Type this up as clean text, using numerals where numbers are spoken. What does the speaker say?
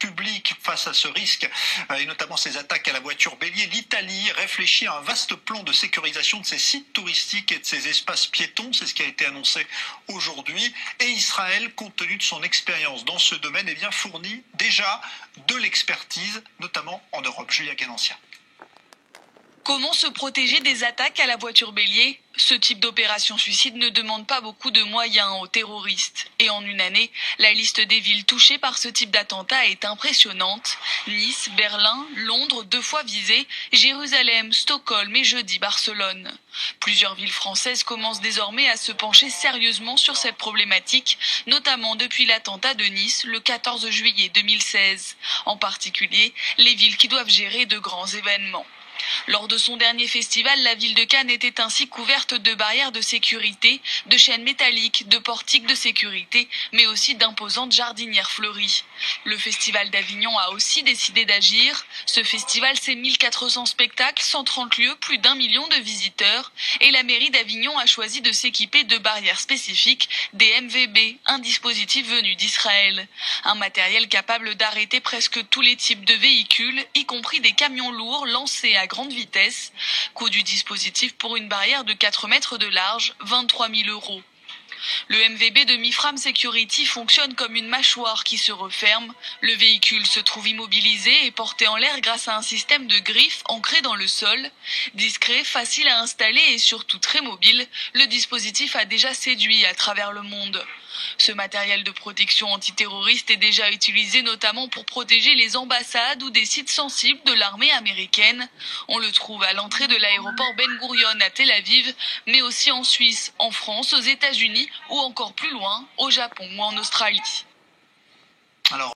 publique face à ce risque, et notamment ces attaques à la voiture bélier. L'Italie réfléchit à un vaste plan de sécurisation de ses sites touristiques et de ses espaces piétons. C'est ce qui a été annoncé aujourd'hui. Et Israël, compte tenu de son expérience dans ce domaine, fournit déjà de l'expertise, notamment en Europe. Julia Ganancia. Comment se protéger des attaques à la voiture bélier? Ce type d'opération suicide ne demande pas beaucoup de moyens aux terroristes. Et en une année, la liste des villes touchées par ce type d'attentat est impressionnante. Nice, Berlin, Londres 2 fois visées, Jérusalem, Stockholm et jeudi Barcelone. Plusieurs villes françaises commencent désormais à se pencher sérieusement sur cette problématique, notamment depuis l'attentat de Nice le 14 juillet 2016. En particulier, les villes qui doivent gérer de grands événements. Lors de son dernier festival, la ville de Cannes était ainsi couverte de barrières de sécurité, de chaînes métalliques, de portiques de sécurité, mais aussi d'imposantes jardinières fleuries. Le festival d'Avignon a aussi décidé d'agir. Ce festival, c'est 1400 spectacles, 130 lieux, plus d'1 million de visiteurs. Et la mairie d'Avignon a choisi de s'équiper de barrières spécifiques, des MVB, un dispositif venu d'Israël. Un matériel capable d'arrêter presque tous les types de véhicules, y compris des camions lourds lancés à grande vitesse. Coût du dispositif pour une barrière de 4 mètres de large, 23 000 €. Le MVB de Mifram Security fonctionne comme une mâchoire qui se referme. Le véhicule se trouve immobilisé et porté en l'air grâce à un système de griffes ancré dans le sol. Discret, facile à installer et surtout très mobile, le dispositif a déjà séduit à travers le monde. Ce matériel de protection antiterroriste est déjà utilisé notamment pour protéger les ambassades ou des sites sensibles de l'armée américaine. On le trouve à l'entrée de l'aéroport Ben Gurion à Tel Aviv, mais aussi en Suisse, en France, aux États-Unis ou encore plus loin, au Japon ou en Australie. Alors